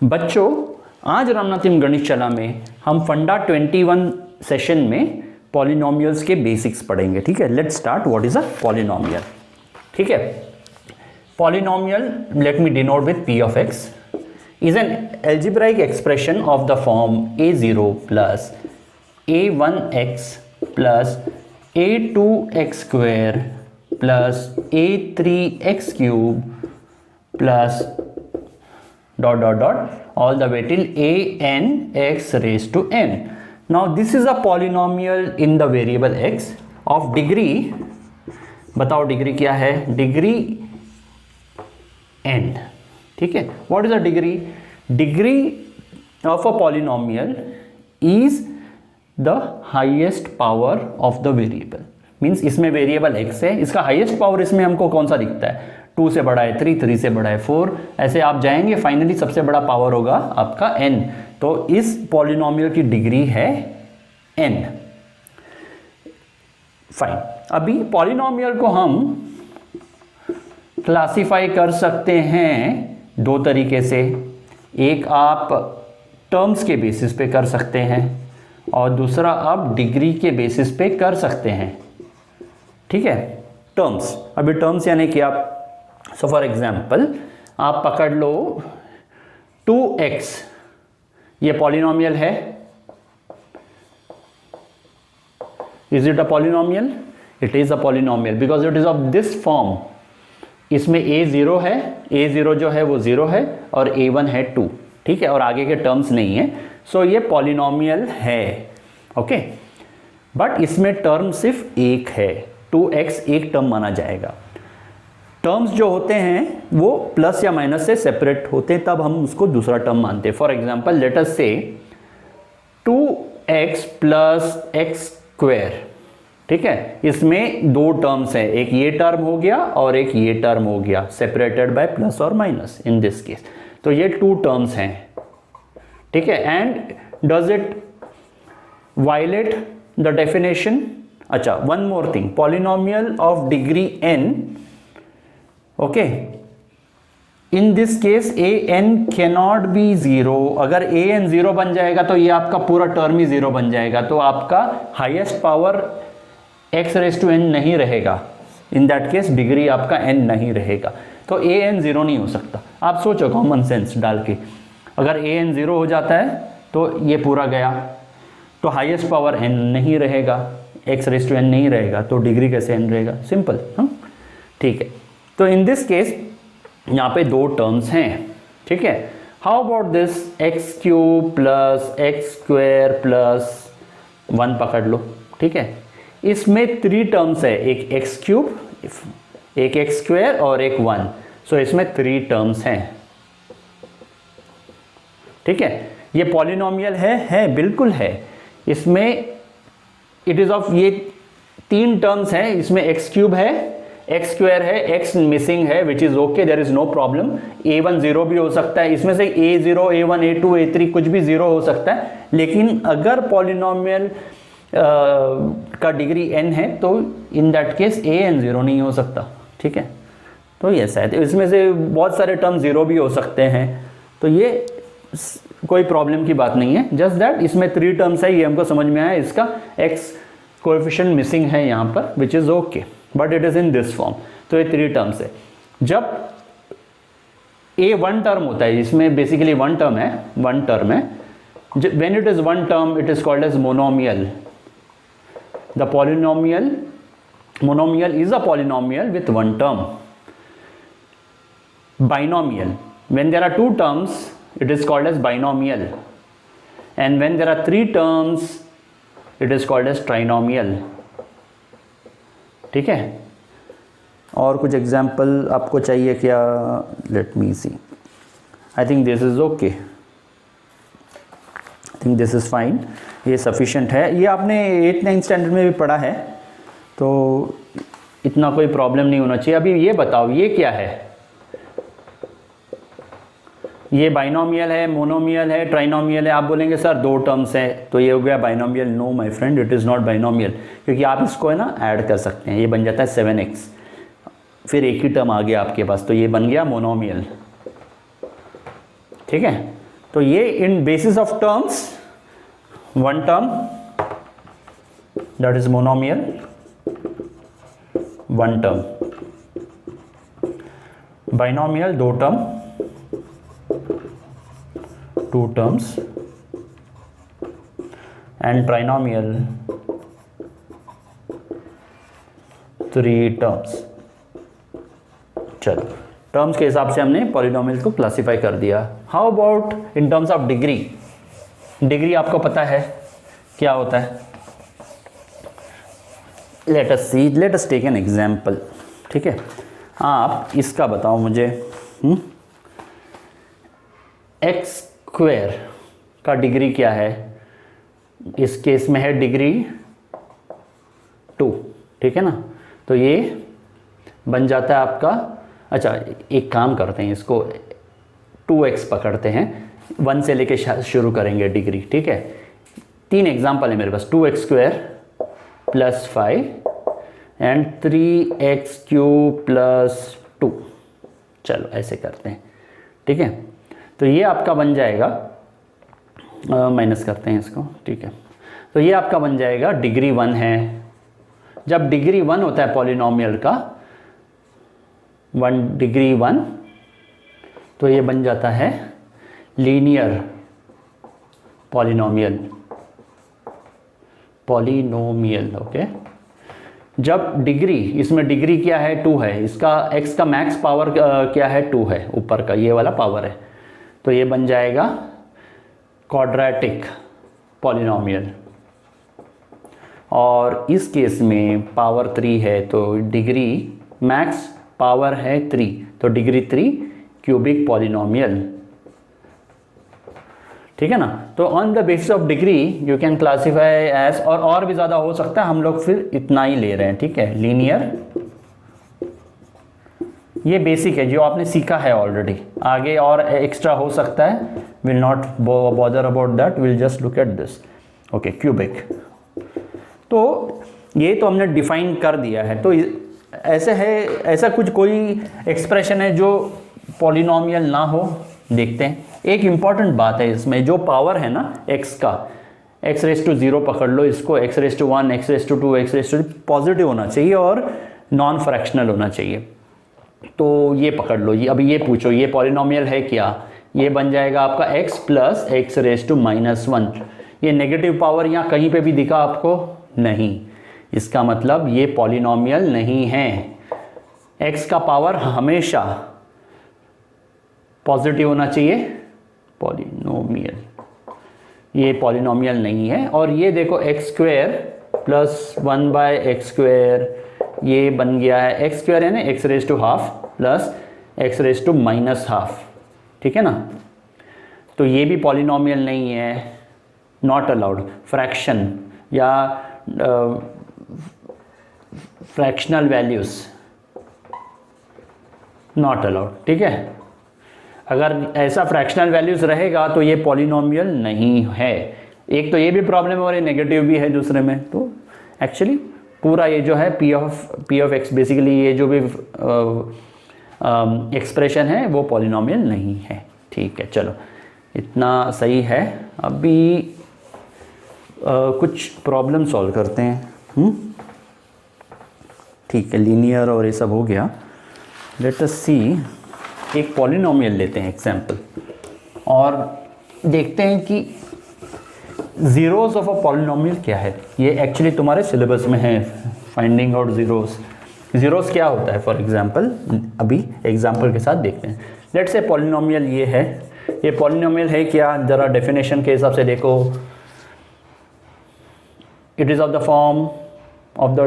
बच्चों, आज रामनाथिम गणित चला में हम फंडा 21 सेशन में पॉलिनोमियल्स के बेसिक्स पढ़ेंगे। ठीक है, let's start. What is a polynomial? ठीक है, polynomial, let me denote with p of x, is an algebraic expression of the form a0 plus a1x plus a2x square plus a3x cube plus dot dot dot all the way till a n x raised to n. Now this is a polynomial in the variable x of degree, बताओ degree क्या है? Degree n. ठीक है, what is the degree? Degree of a polynomial is the highest power of the variable. Means इसमें variable x है, इसका highest power इसमें हमको कौन सा दिखता है? 2 से बड़ा है 3, 3 से बड़ा है 4, ऐसे आप जाएंगे, फाइनली सबसे बड़ा पावर होगा आपका n। तो इस पॉलिनोमियल की डिग्री है n। फाइन, अभी पॉलिनोमियल को हम क्लासिफाई कर सकते हैं दो तरीके से। एक आप टर्म्स के बेसिस पे कर सकते हैं और दूसरा आप डिग्री के बेसिस पे कर सकते हैं। ठीक है, टर्म्स, अभी टर्म्स यानी कि आप, सो फॉर एग्जाम्पल आप पकड़ लो 2x, ये पॉलिनोमियल है। Is it a polynomial? It is a polynomial because it is of this form. इसमें a0 है, a0 जो है वो 0 है और a1 है 2। ठीक है, और आगे के टर्म्स नहीं है, सो ये पॉलिनोमियल है। ओके, बट इसमें टर्म सिर्फ एक है, 2x एक टर्म माना जाएगा। टर्म्स जो होते हैं वो प्लस या माइनस से सेपरेट होते हैं, तब हम उसको दूसरा टर्म मानते हैं। फॉर एग्जाम्पल लेट अस से 2x प्लस x स्क्वायर। ठीक है, इसमें दो टर्म्स हैं, एक ये टर्म हो गया और एक ये टर्म हो गया, सेपरेटेड बाय प्लस और माइनस इन दिस केस। तो ये 2 टर्म्स हैं। ठीक है, and does it violate the definition? अच्छा, one more thing, polynomial of degree n, okay, in this case a n cannot be 0। अगर a n 0 बन जाएगा तो ये आपका पूरा टर्म ही 0 बन जाएगा, तो आपका highest power x raise to n नहीं रहेगा। इन दैट केस डिग्री आपका n नहीं रहेगा, तो a n 0 नहीं हो सकता। आप सोचो कॉमन सेंस डाल के, अगर a n 0 हो जाता है तो ये पूरा गया, तो हाईएस्ट पावर n नहीं रहेगा, x रेज टू n नहीं रहेगा, तो डिग्री कैसे n रहेगा? सिंपल। हाँ, ठीक है, तो इन दिस केस यहाँ पे दो टर्म्स हैं। ठीक है, how about this x cube plus x square plus 1 पकड़ लो। ठीक है, इसमें 3 टर्म्स है, एक x क्यूब, एक x स्क्वायर और एक 1। सो इसमें 3 टर्म्स हैं। ठीक है, ये पॉलिनोमियल है बिल्कुल है। इसमें इट इज ऑफ, ये 3 टर्म्स हैं, इसमें x क्यूब है, x स्क्वायर है, x मिसिंग है, which is okay, there is no problem. a1 0 भी हो सकता है, इसमें से a0, a1, a2, a3 कुछ भी 0 हो सकता है। लेकिन अगर पॉलिनोमियल का डिग्री n है तो इन दैट केस a n 0 नहीं हो सकता। ठीक है, तो ये शायद इसमें से बहुत सारे टर्म 0 भी हो सकते हैं, तो ये कोई प्रॉब्लम की बात नहीं है। जस्ट दैट इसमें 3 टर्म्स है, ये हमको समझ में आया, इसका x कोएफिशिएंट मिसिंग है यहाँ पर, विच is okay, but it is in this form. तो ये 3 टर्म्स है। जब a 1 टर्म होता है, इसमें बेसिकली 1 टर्म है, 1 टर्म है। When it is 1 term it is called as monomial. The monomial is a polynomial with 1 term. Binomial, when there are 2 terms it is called as binomial, and when there are 3 terms it is called as trinomial। ठीक है, और कुछ example आपको चाहिए क्या? Let me see, I think this is okay, I think this is fine, ये sufficient है। ये आपने 8th 9th स्टैंडर्ड में भी पढ़ा है, तो इतना कोई प्रॉब्लम नहीं होना चाहिए। अभी ये बताओ, ये क्या है? ये बाइनोमियल है, मोनोमियल है, ट्राइनोमियल है। आप बोलेंगे सर 2 टर्म्स हैं तो ये हो गया binomial. No my friend, it is not binomial, क्योंकि आप इसको है ना ऐड कर सकते हैं, ये बन जाता है 7x। फिर एक ही टर्म आ गया आपके पास, तो ये बन गया मोनोमियल। ठीक है, तो ये in basis of terms, one term that is monomial, one term, binomial दो term, two terms, and trinomial three terms. चलो, टर्म्स के हिसाब से हमने पॉलिनोमियल को क्लासिफाई कर दिया। How about in terms of degree? Degree आपको पता है क्या होता है? Let us take an example. ठीक है, आप इसका बताओ मुझे, एक्स स्क्वायर का डिग्री क्या है? इस केस में है डिग्री 2, ठीक है ना। तो ये बन जाता है आपका, अच्छा एक काम करते हैं, इसको 2x पकड़ते हैं, 1 से लेके शुरू करेंगे डिग्री। ठीक है, 3 एग्जाम्पल है मेरे पास, 2x square plus 5 and 3x cube plus 2। चलो ऐसे करते हैं, ठीक है। तो ये आपका बन जाएगा, माइनस करते हैं इसको, ठीक है। तो ये आपका बन जाएगा डिग्री 1 है। जब डिग्री 1 होता है पॉलिनोमियल का, 1 डिग्री 1, तो ये बन जाता है लीनियर पॉलिनोमियल, ओके। जब डिग्री, इसमें डिग्री क्या है? 2 है, इसका x का मैक्स पावर क्या है? 2 है, ऊपर का ये वाला पावर है। तो ये बन जाएगा क्वाड्रेटिक पॉलिनोमियल। और इस केस में पावर 3 है, तो डिग्री मैक्स पावर है 3, तो डिग्री 3 क्यूबिक पॉलिनोमियल, ठीक है ना। तो on the basis of degree you can classify as, और भी ज़्यादा हो सकता है, हम लोग फिर इतना ही ले रहे हैं, ठीक है। लीनियर, ये बेसिक है जो आपने सीखा है ऑलरेडी, आगे और एक्स्ट्रा हो सकता है, will not bother about that, will just look at this, okay. Cubic, तो ये तो हमने डिफाइन कर दिया है। तो ऐसे है, ऐसा कुछ कोई एक्सप्रेशन है जो पॉलिनोमियल ना हो? देखते हैं। एक इम्पॉर्टेंट बात है इसमें, जो पावर है ना x का, x⁻0 पकड़ लो इसको, x⁻1, x⁻2, x⁻3 पॉजिटिव होना चाहिए और नॉन फ्रैक्शनल होना चाहिए। तो ये पकड़ लो, ये अभी ये पूछो ये पॉलिनोमियल है क्या? ये बन जाएगा आपका x प्लस x⁻1। ये नेगेटिव पावर यहाँ कहीं पे भी दिखा आपको? नहीं, इसका मतलब ये पॉलिनोमियल नहीं है। x का पावर हमेशा पॉजिटिव होना चाहिए, पॉलिनोमियल, ये पॉलिनोमियल नहीं है। और ये देखो x स्क्वायर प्लस 1/x², ये बन गया है x स्क्वायर है ना, x⁻½ प्लस x⁻⁻², ठीक है ना। तो ये भी पॉलिनोमियल नहीं है, नॉट अलाउड। फ्रैक्शन या फ्रैक्शनल वैल्यूज नॉट अलाउड, ठीक है। अगर ऐसा फ्रैक्शनल वैल्यूज रहेगा तो ये पॉलिनोमियल नहीं है। एक तो ये भी प्रॉब्लम है और ये नेगेटिव भी है दूसरे में। तो एक्चुअली पूरा ये जो है p ऑफ x, बेसिकली ये जो भी एक्सप्रेशन है वो पॉलिनोमियल नहीं है, ठीक है। चलो इतना सही है। अभी कुछ प्रॉब्लम सॉल्व करते हैं, ठीक है। लीनियर और ये सब हो गया। लेट अस सी, एक पॉलिनोमियल लेते हैं एग्जाम्पल और देखते हैं कि ज़ीरोज़ ऑफ अ पॉलिनोमियल क्या है। ये एक्चुअली तुम्हारे सिलेबस में है, फाइंडिंग आउट ज़ीरोज़ क्या होता है। फॉर एग्जांपल अभी एग्जांपल के साथ देखते हैं। लेट्स से पॉलिनोमियल ये है, ये पॉलिनोमियल है क्या? ज़रा डेफिनेशन के हिसाब से देखो, it is of the form of the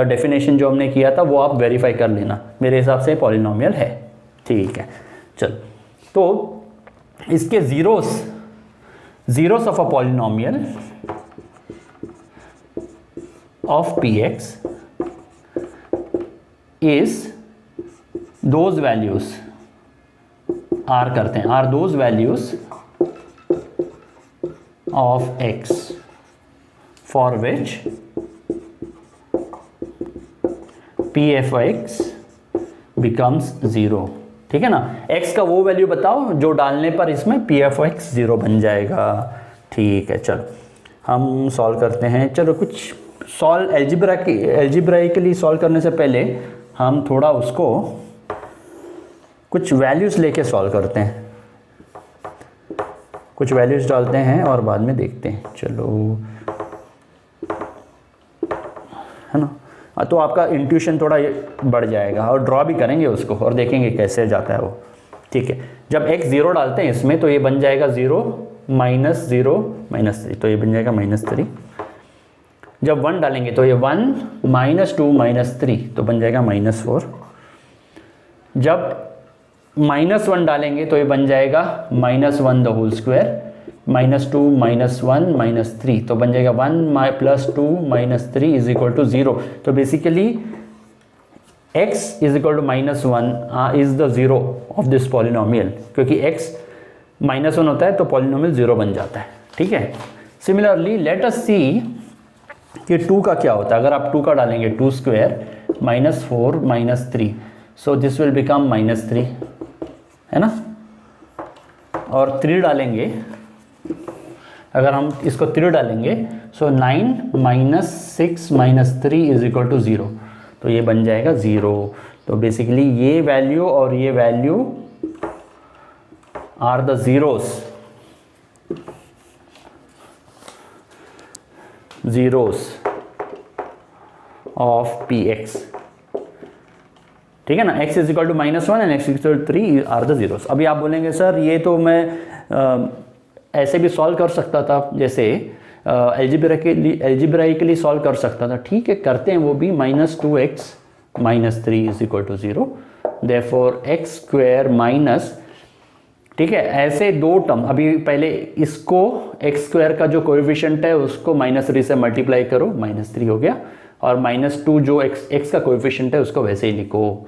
definition जो हमने किया था वो आप वेरीफाई कर लेना। मेरे हिसाब से पॉलिनोमियल है, ठीक है। चल, तो इसके zeros of a polynomial of px is those values, are करते हैं, are those values of x for which p of x becomes 0, ठीक है ना। x का वो वैल्यू बताओ जो डालने पर इसमें पी एफ एक्स 0 बन जाएगा। ठीक है, चलो हम सॉल्व करते हैं। चलो कुछ सॉल्व एल्जिब्राइकली सॉल्व करने से पहले हम थोड़ा उसको कुछ वैल्यूज़ लेके सॉल्व करते हैं, कुछ वैल्यूज़ डालते हैं और बाद में देखते हैं। चलो, है ना, तो आपका इंट्यूशन थोड़ा बढ़ जाएगा और ड्रॉ भी करेंगे उसको और देखेंगे कैसे जाता है वो। ठीक है, जब x 0 डालते हैं इसमें तो ये बन जाएगा 0 -3, तो ये बन जाएगा -3। जब 1 डालेंगे तो ये 1 -2 -3 तो बन जाएगा -4। जब -1 डालेंगे तो ये बन जाएगा -1 द होल स्क्वायर, -2 -1 -3 तो बन जाएगा 1 + 2 -3 = 0। तो basically x = -1 is the 0 of this polynomial, क्योंकि x -1 होता है तो पॉलिनोमियल 0 बन जाता है। ठीक है, सिमिलरली लेट अस सी कि 2 का क्या होता है। अगर आप 2 का डालेंगे 2² -4 -3, सो दिस विल बिकम -3, है ना। और 3 डालेंगे, अगर हम इसको 3 डालेंगे सो 9 -6 -3 = 0, तो ये बन जाएगा 0। तो बेसिकली ये वैल्यू और ये value are the zeros of px। ठीक है ना, x = -1 and x = 3 are the zeros। अभी आप बोलेंगे सर ये तो मैं ऐसे भी सॉल्व कर सकता था, जैसे एल्जिब्राइकली सॉल्व कर सकता था। ठीक है, करते हैं वो भी। -2x -3 = 0, देयरफॉर x² माइनस, ठीक है, ऐसे दो टर्म। अभी पहले इसको x² का जो कोएफिशिएंट है उसको -3 से मल्टीप्लाई करो, -3 हो गया, और -2 जो x का कोएफिशिएंट है उसको वैसे ही लिखो।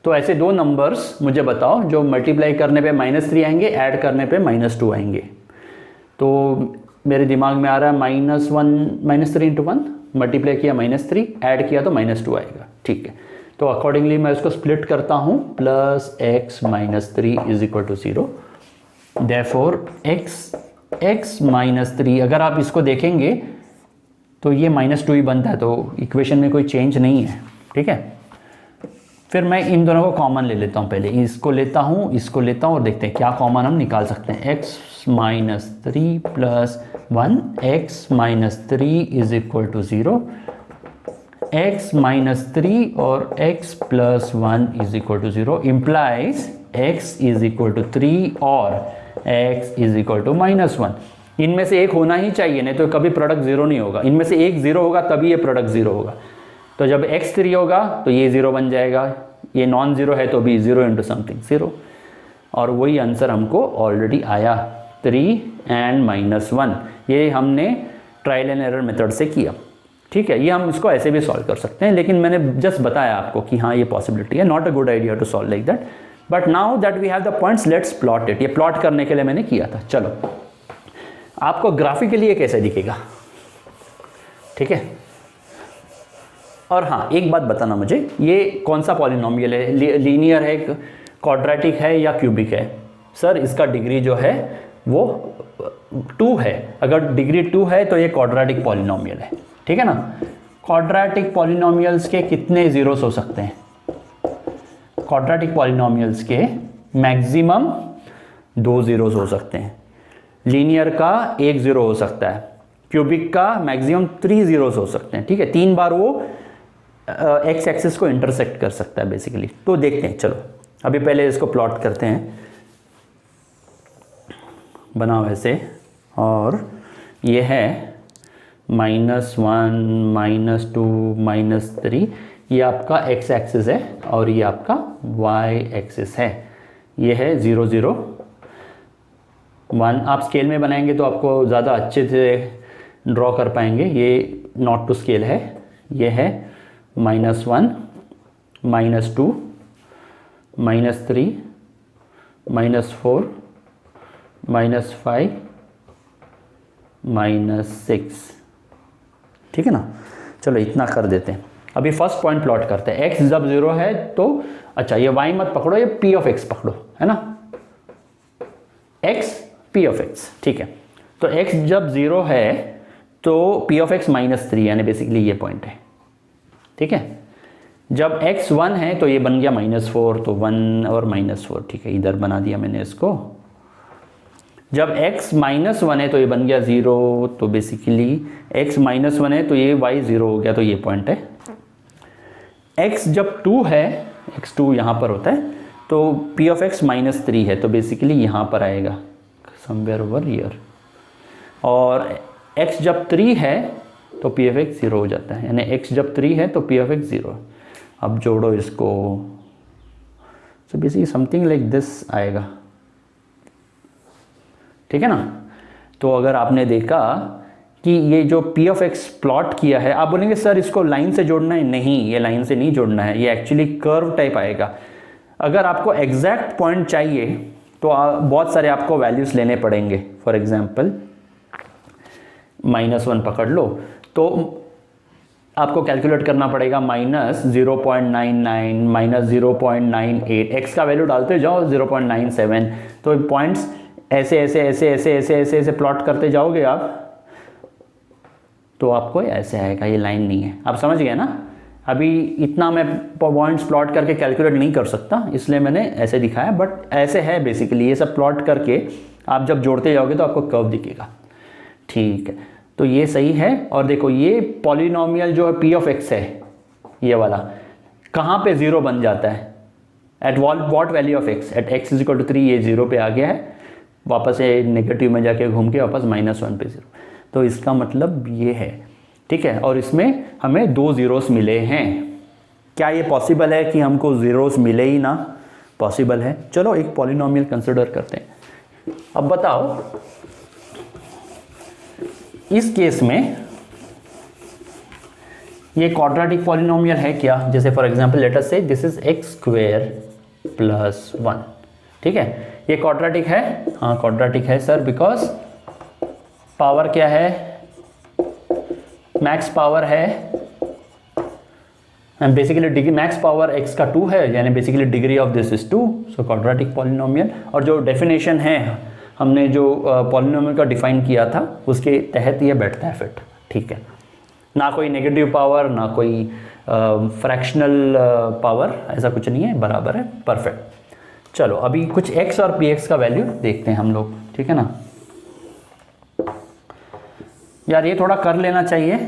तो ऐसे दो नंबर्स मुझे बताओ जो मल्टीप्लाई करने पे -3 आएंगे, ऐड करने पे -2 आएंगे। तो मेरे दिमाग में आ रहा है -3 × 1 मल्टीप्लाई किया -3, ऐड किया तो -2 आएगा। ठीक है, तो अकॉर्डिंगली मैं इसको स्प्लिट करता हूँ, +x -3 = 0। देयरफॉर x -3, अगर आप इसको देखेंगे तो ये -2 ही बनता है, तो इक्वेशन में कोई चेंज नहीं है। ठीक है, फिर मैं इन दोनों को कॉमन ले लेता हूँ। पहले इसको लेता हूँ, इसको लेता हूँ और देखते हैं क्या कॉमन हम निकाल सकते हैं। x -3 + 1, x -3 = 0, x -3 और x + 1 = 0 implies x = 3 और x = -1। इनमें से एक होना ही चाहिए, नहीं तो कभी प्रोडक्ट 0 नहीं होगा। इनमें से एक 0 होगा तभी ये प्रोडक्ट 0 होगा। तो जब x 3 होगा तो ये 0 बन जाएगा, ये नॉन 0 है तो भी 0 × समथिंग 0, और वही आंसर हमको ऑलरेडी आया, 3 एंड -1। ये हमने ट्रायल एंड एरर मेथड से किया। ठीक है, ये हम इसको ऐसे भी सॉल्व कर सकते हैं, लेकिन मैंने जस्ट बताया आपको कि हाँ ये पॉसिबिलिटी है। Not a good idea to solve like that, but now that we have the points, let's plot it. ये प्लॉट करने के लिए मैंने किया था। चलो, आपको ग्राफिकली ये कैसे दिखेगा। ठीक है, और हाँ एक बात बताना मुझे, ये कौन सा पॉलिनोमियल है, लीनियर है, क्वाड्रेटिक है या क्यूबिक है। सर इसका डिग्री जो है वो 2 है। अगर डिग्री 2 है तो ये क्वाड्रेटिक पॉलिनोमियल है। ठीक है ना। क्वाड्रेटिक पॉलिनोमियल्स के कितने जीरोस हो सकते हैं। क्वाड्रेटिक पॉलिनोमियल्स के मैक्सिमम 2 जीरोस हो सकते हैं। लीनियर का 1 जीरो हो सकता है, क्यूबिक का मैक्सिमम 3 जीरोस हो सकते हैं। ठीक है, 3 बार वो एक्स एक्सिस को इंटरसेक्ट कर सकता है बेसिकली। तो देखते हैं, चलो अभी पहले इसको प्लॉट करते हैं, बनाओ ऐसे, और ये है -1 -2 -3, ये आपका x एक्सिस है और ये आपका y एक्सिस है। ये है 0 0 1। आप स्केल में बनाएंगे तो आपको ज़्यादा अच्छे से ड्रॉ कर पाएंगे। ये नॉट टू स्केल है। ये है -1 -2 -3 -4 -5 -6। ठीक है ना। चलो इतना कर देते हैं। अभी फर्स्ट पॉइंट प्लॉट करते हैं। x जब 0 है तो अच्छा ये y मत पकड़ो, ये p ऑफ x पकड़ो, है ना, x p ऑफ x, ठीक है। तो x जब 0 है तो p ऑफ x -3 यानी बेसिकली ये पॉइंट है, ठीक है। जब x 1 है तो ये बन गया -4, तो 1 और -4, ठीक है, इधर बना दिया मैंने इसको। जब x -1 है तो ये बन गया 0, तो बेसिकली x -1 है तो ये y 0 हो गया, तो ये पॉइंट है। x जब 2 है, x 2 यहाँ पर होता है, तो p ऑफ x -3 है, तो बेसिकली यहाँ पर आएगा समवेयर ओवर हियर। और x जब 3 है तो p ऑफ x 0 हो जाता है, यानी x जब 3 है तो p ऑफ x 0। अब जोड़ो इसको, तो बेसिकली समथिंग लाइक दिस आएगा, ठीक है ना। तो अगर आपने देखा कि ये जो p ऑफ x प्लॉट किया है, आप बोलेंगे सर इसको लाइन से जोड़ना है, नहीं, ये लाइन से नहीं जोड़ना है, ये एक्चुअली कर्व टाइप आएगा। अगर आपको एग्जैक्ट पॉइंट चाहिए तो बहुत सारे आपको वैल्यूज़ लेने पड़ेंगे। फॉर एग्जांपल -1 पकड़ लो, तो आपको कैलकुलेट करना पड़ेगा -0.99 -0.98, x का वैल्यू डालते जाओ 0.97, तो पॉइंट्स ऐसे ऐसे ऐसे ऐसे ऐसे ऐसे ऐसे प्लॉट करते जाओगे आप, तो आपको ऐसे आएगा, ये लाइन नहीं है। आप समझ गए ना। अभी इतना मैं पॉइंट्स प्लॉट करके कैलकुलेट नहीं कर सकता, इसलिए मैंने ऐसे दिखाया, बट ऐसे है बेसिकली। ये सब प्लॉट करके आप जब जोड़ते जाओगे तो आपको कर्व दिखेगा, ठीक है। तो ये सही है। और देखो ये पॉलिनोमियल जो है p ऑफ x है, ये वाला कहाँ पे 0 बन जाता है, at what value of x, at x = 3, ये 0 पे आ गया है, वापस ये नेगेटिव में जाके घूम के वापस -1 पे 0। तो इसका मतलब ये है, ठीक है। और इसमें हमें 2 ज़ीरोस मिले हैं। क्या ये पॉसिबल है कि हमको ज़ीरोस मिले ही ना? पॉसिबल है। चलो एक पॉलिनोमियल कंसिडर करते हैं। अब बताओ इस केस में ये क्वाड्रेटिक पॉलिनोमियल है क्या? जैसे फॉर एग्जांपल लेट अस से दिस इज x² + 1, ठीक है। ये क्वाड्रेटिक है? हाँ क्वाड्रेटिक है सर, बिकॉज पावर क्या है, मैक्स पावर है, and basically degree, max power x का 2 है, यानी basically degree of this is 2, so quadratic polynomial. और जो डेफिनेशन है, हमने जो पॉलिनोमियल का डिफाइन किया था उसके तहत ये बैठता है फिट, ठीक है। ना कोई नेगेटिव पावर, ना कोई फ्रैक्शनल पावर, ऐसा कुछ नहीं है, बराबर है, परफेक्ट। चलो अभी कुछ x और px का वैल्यू देखते हैं हम लोग, ठीक है ना। यार ये थोड़ा कर लेना चाहिए,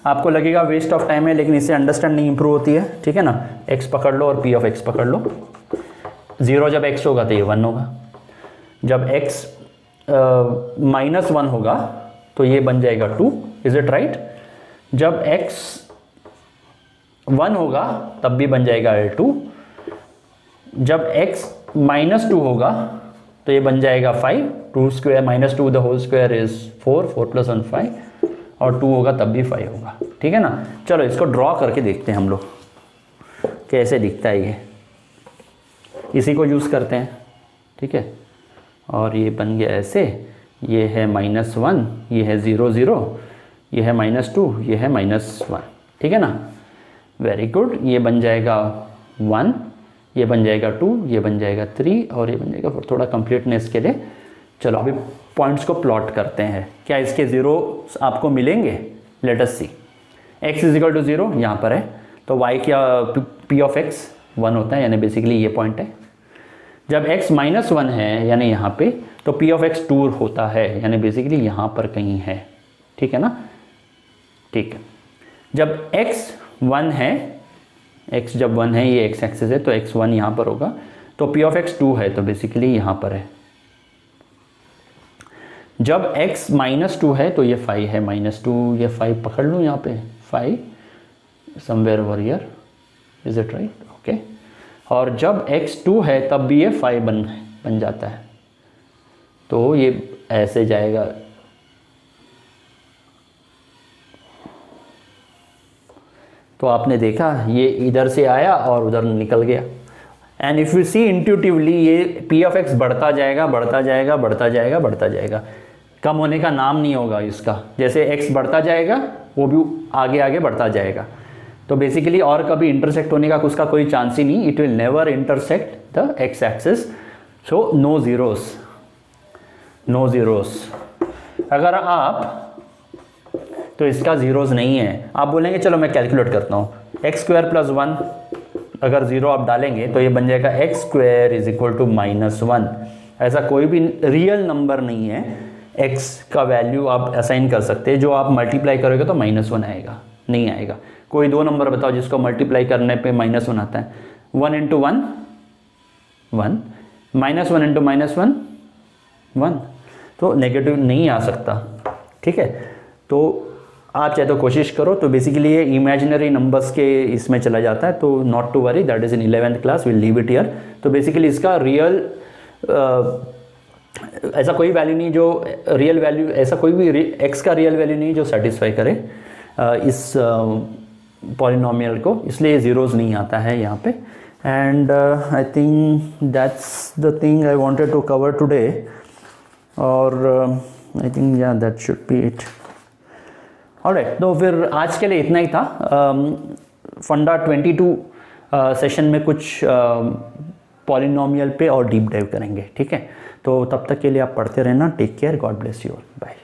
आपको लगेगा वेस्ट ऑफ टाइम है, लेकिन इससे अंडरस्टैंडिंग इंप्रूव होती है, ठीक है ना। x पकड़ लो और p ऑफ x पकड़ लो। 0 जब x होगा तो ये 1 होगा, जब x -1 होगा तो ये बन जाएगा 2, इज इट राइट। जब x 1 होगा तब भी बन जाएगा L2, जब x -2 होगा तो ये बन जाएगा 5, 2² -2 द होल स्क्वायर इज 4, 4 + 1 5, और 2 होगा तब भी 5 होगा, ठीक है ना। चलो इसको ड्रॉ करके देखते हैं हम लोग कैसे दिखता है ये, इसी को यूज़ करते हैं, ठीक है। और ये बन गया ऐसे, ये है -1, ये है 0 0, ये है -2, ये है -1, ठीक है ना। Very good. ये बन जाएगा 1, ये बन जाएगा 2, ये बन जाएगा 3, और ये बन जाएगा 4, थोड़ा कंप्लीटनेस के लिए। चलो अभी पॉइंट्स को प्लॉट करते हैं, क्या इसके 0 आपको मिलेंगे? लेट अस सी। x = 0 यहाँ पर है, तो y क्या, p ऑफ x 1 होता है, यानी बेसिकली ये पॉइंट है। जब x -1 है यानी यहाँ पे, तो p ऑफ x 2 होता है, यानी बेसिकली यहाँ पर कहीं है, ठीक है ना, ठीक है। जब x 1 है, x जब 1 है, ये x एक्सिस है, तो x 1 यहाँ पर होगा, तो p ऑफ x 2 है, तो बेसिकली यहाँ पर है। जब x -2 है तो ये 5 है, -2, ये 5 पकड़ लूँ यहाँ पे, 5 somewhere over here, is it right, okay. और जब x 2 है तब भी ये 5 बन जाता है, तो ये ऐसे जाएगा, तो आपने देखा ये इधर से आया और उधर निकल गया। And if you see intuitively, ये p ऑफ x बढ़ता जाएगा, बढ़ता जाएगा, बढ़ता जाएगा, बढ़ता जाएगा, कम होने का नाम नहीं होगा इसका। जैसे x बढ़ता जाएगा वो भी आगे आगे बढ़ता जाएगा। तो बेसिकली और कभी इंटरसेक्ट होने का उसका कोई चांस ही नहीं, it will never intersect the x axis, so no zeros, no zeros. अगर आप, तो इसका ज़ीरोज़ नहीं है, आप बोलेंगे चलो मैं कैलकुलेट करता हूँ, एक्स स्क्वायर प्लस 1 अगर ज़ीरो आप डालेंगे तो ये बन जाएगा x square is equal to -1। ऐसा कोई भी रियल नंबर नहीं है x का वैल्यू आप असाइन कर सकते हैं जो आप मल्टीप्लाई करोगे तो -1 आएगा, नहीं आएगा। कोई दो नंबर बताओ जिसको मल्टीप्लाई करने पे -1 आता है। 1 इंटू 1 1, -1 इंटू -1 1, तो नेगेटिव नहीं आ सकता, ठीक है। तो आप चाहे तो कोशिश करो। तो बेसिकली ये इमेजिनरी नंबर्स के इसमें चला जाता है, तो not to worry, that is in 11th class, will leave it here. तो बेसिकली इसका रियल ऐसा कोई वैल्यू नहीं जो रियल वैल्यू, ऐसा कोई भी एक्स का रियल वैल्यू नहीं जो सेटिस्फाई करे इस पॉलिनोमियल को, इसलिए ज़ीरोज़ नहीं आता है यहाँ पे। And I think that's the thing I wanted to cover today, और I think yeah that should be it. Alright, तो फिर आज के लिए इतना ही था। फंडा 22 सेशन में कुछ पॉलिनोमियल पे और डीप डाइव करेंगे, ठीक है। तो तब तक के लिए आप पढ़ते रहना। Take care, God bless you, bye.